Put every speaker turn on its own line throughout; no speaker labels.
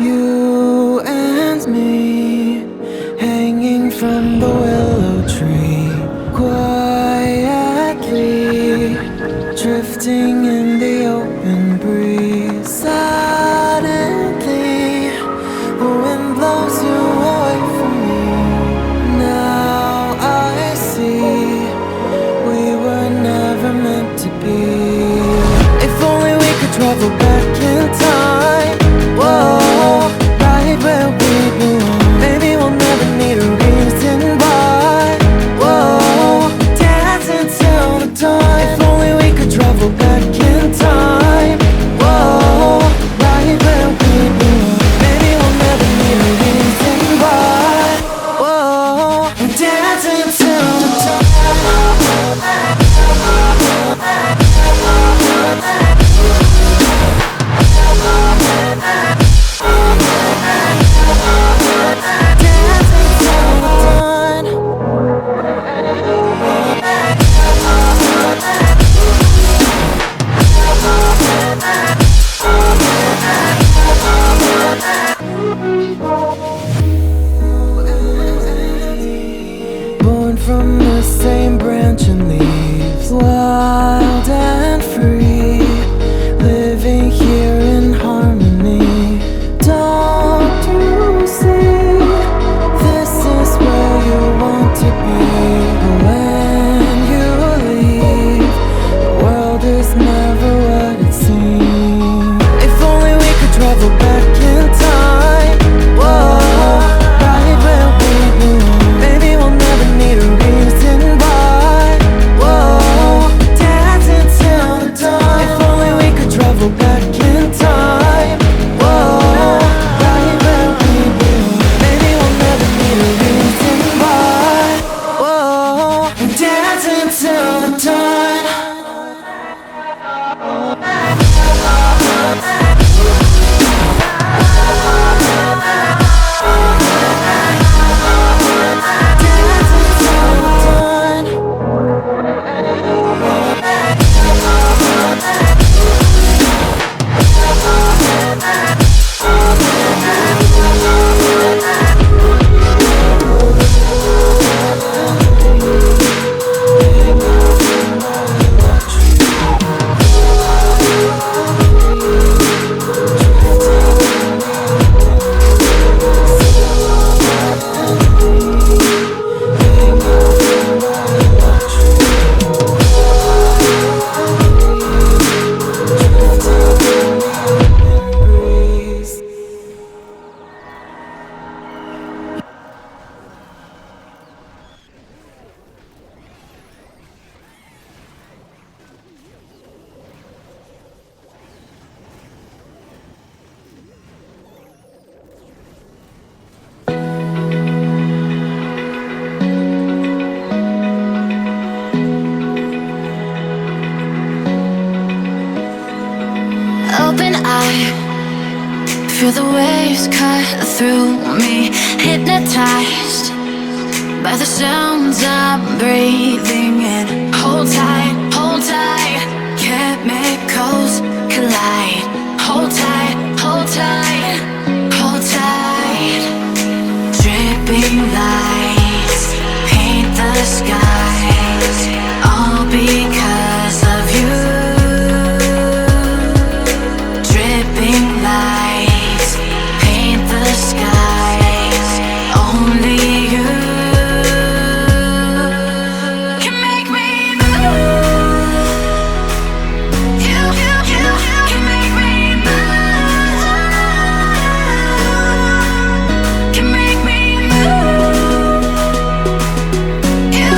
You and me, hanging from the willow tree, quietly drifting in the open breeze. Suddenly, the wind blows you away from me. Now I see we were never meant to be. If only we could travel back in time. Whoa, right where we belong. Maybe we'll never need a reason why. Whoa, dancing till the dawn. If only we could travel back in time. Whoa, right where we belong. Maybe we'll never need a reason why. Whoa, dancing till the dawn. Born from the same branch and leaves, wild and free, living here in harmony. Don't you see, this is where you want to be. But when you leave, the world is never what it seems. If only we could travel back in time. Whoa, right where we belong. Maybe we'll never need a reason why. Whoa, dancing till the dawn. If only we could travel back in time. Whoa, right where we belong. Maybe we'll never need a reason why. Whoa, dancing till the dawn.
Open eye, feel the waves cut through me. Hypnotized by the sounds I'm breathing in. Hold tight, chemicals collide. Hold tight, hold tight, hold tight. Dripping lights paint the skies, all because of you. Dripping lights paint the skies, only you can make me move. You can make me move. Can make me move. You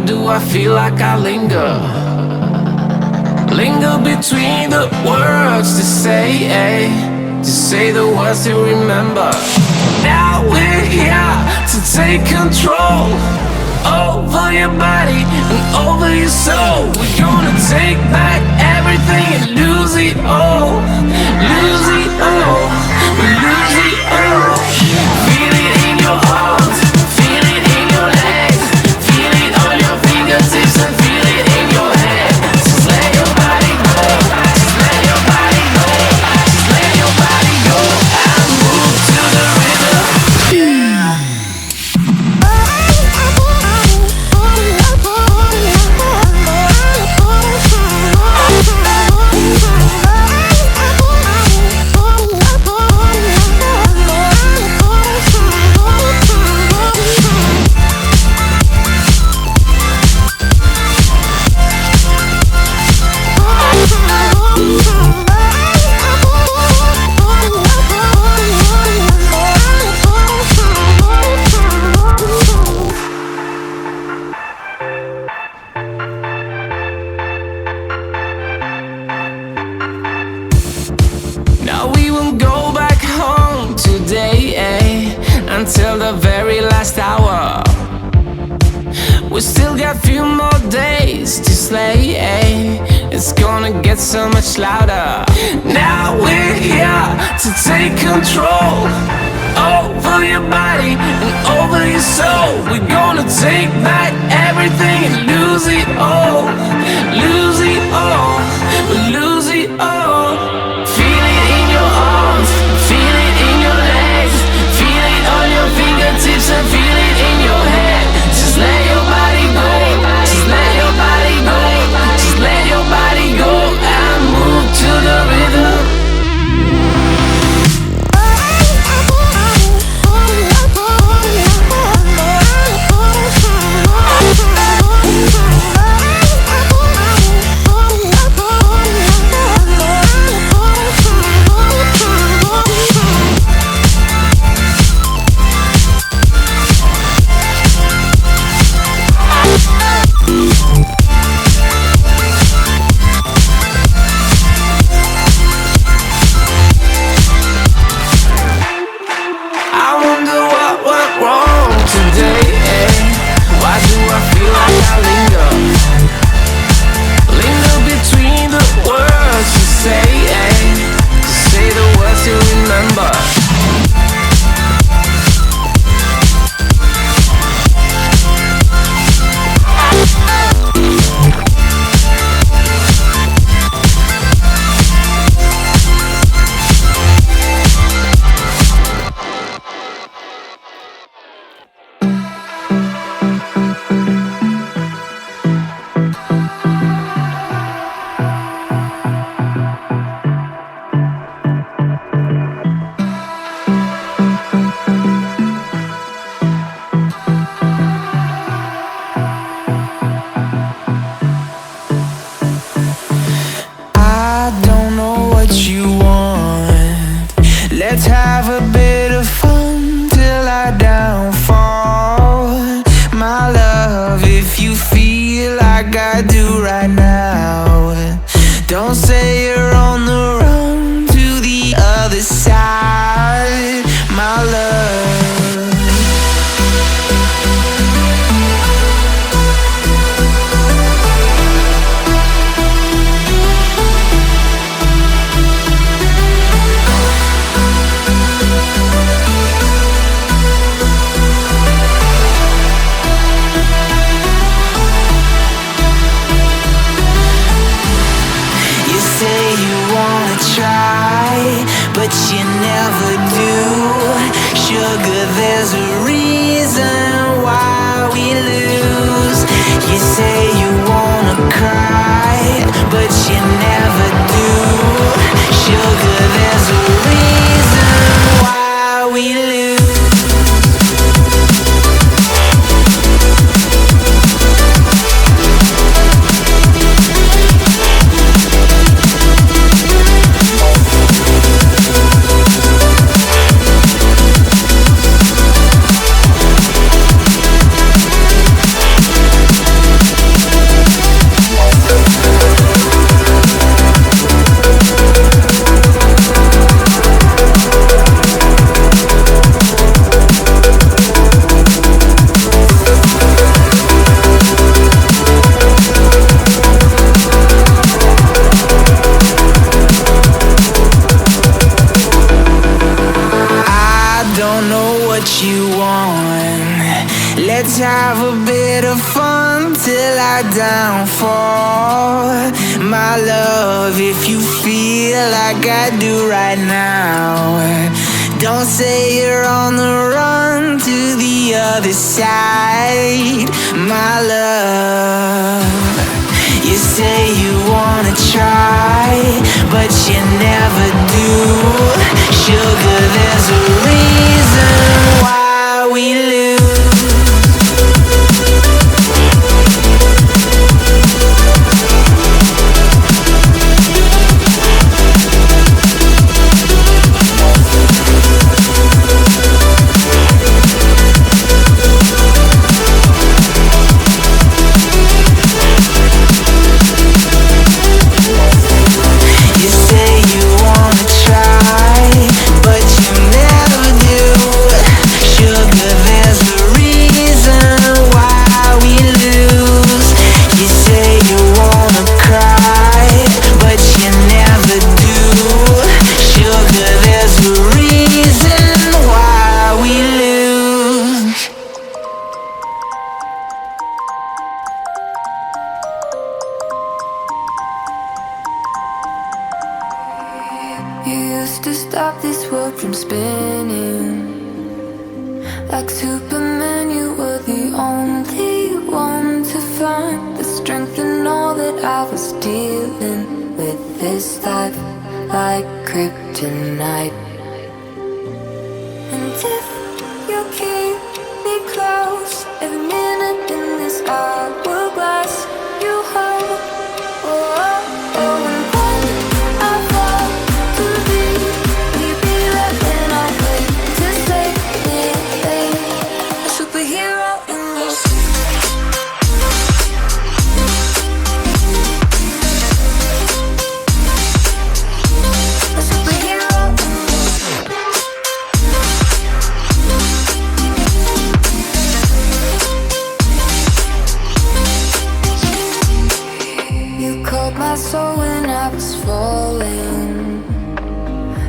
do I feel like I linger? Linger between the words to say the words to remember. Now we're here to take control over your body and over your soul. We're gonna take back everything and lose it all. Lose it all. Lose it all. Feel it in your arms, feel it in your legs, feel it on your fingertips and feel it in your head. Just let your body go, just let your body go, just let your body go and move to the rhythm. Yeah. Now we won't go back home today, until the very last hour. We still got few more days to slay, it's gonna get so much louder. Now we're here to take control over your body and over your soul. We're gonna take back everything and lose it all. Lose it all, lose it all. Feel it in your arms, feel it in your legs, feel it on your fingertips and feel it in your head. Just let your body go, just let your body go, just let your body go and move to the rhythm. I wonder what went wrong today, Why do I feel like I linger? Linger between the words to say the words to remember. I don't know what you want. Let's have a bit of fun till I downfall. My love, if you feel like I do right now, don't say you're on the run to the other side, my love. You say you wanna try, but you never do. Sugar, there's a reason why we lose. You say you wanna cry, but you never do. Sugar, there's a reason why we lose. downfall. My love, if you feel like I do right now, don't say you're on the run to the other side. My love, you say you wanna try, but you never do. Sugar, there's a reason why we lose.
You used to stop this world from spinning. Like Superman, you were the only one to find the strength in all that I was dealing with. This life like kryptonite. And if you keep me close, every minute in this hourglass you hold. Oh, oh, oh, and when I fall to thee, will you be there when I wait to save me? A superhero in your a superhero in you called my soul when I was falling.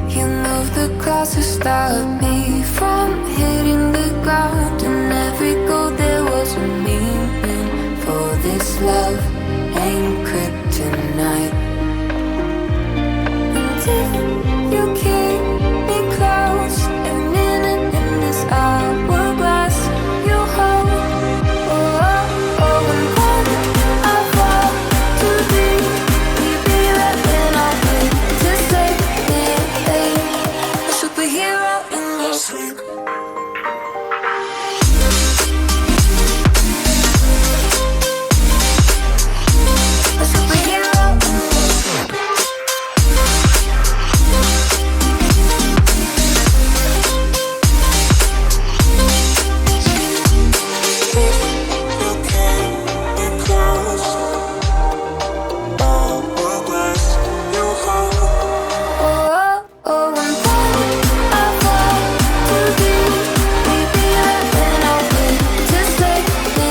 You moved the clouds to stop me from hitting the ground. And every goal there was a meaning. For this love ain't kryptonite. And if you keep me close, every minute in this hourglass you hold. Oh, oh, oh, and when I fall to thee, will you be there when I wait to save me? A superhero in your sleep. A superhero in your sleep. Oh, oh, and when I fall to thee, will you be there when I wait to save me?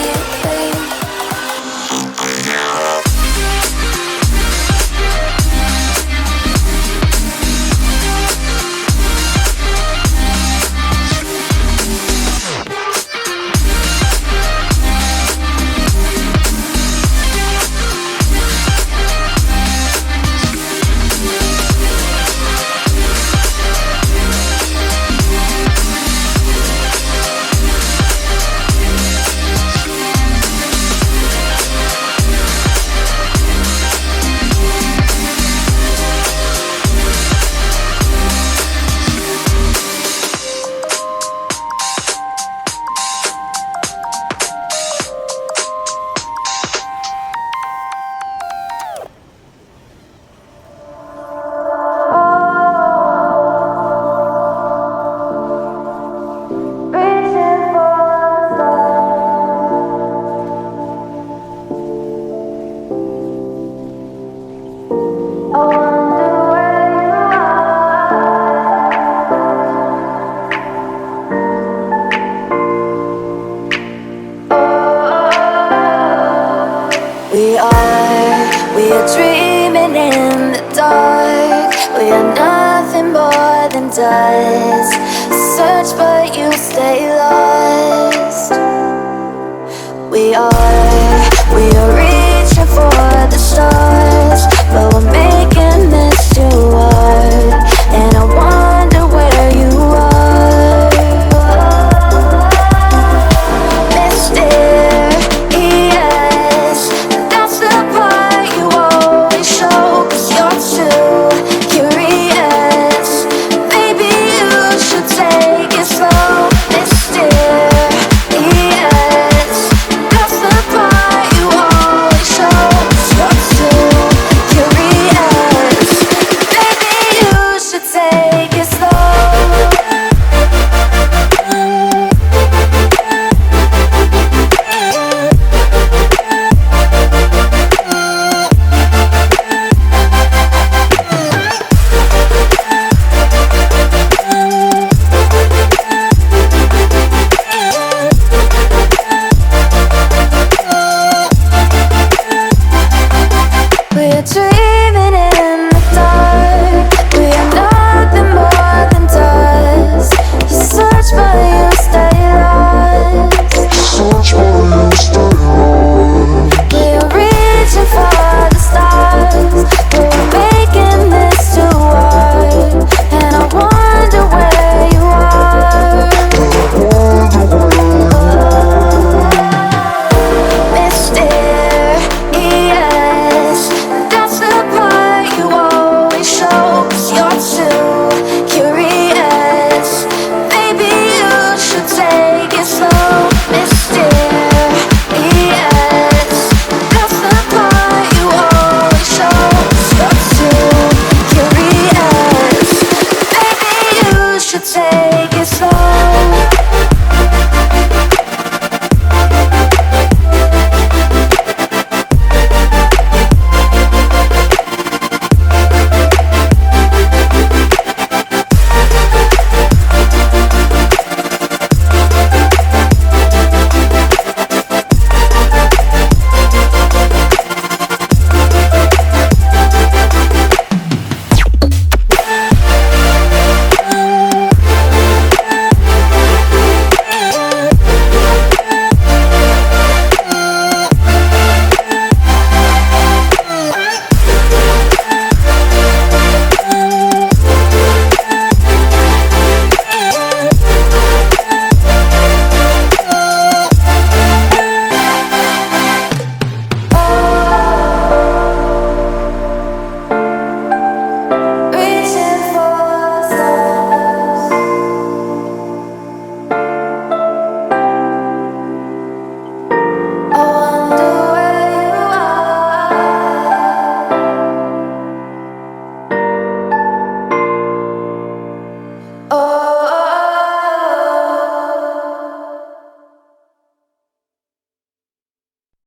We are dreaming in the dark. We are nothing more than dust. Search but you stay lost. We are real. for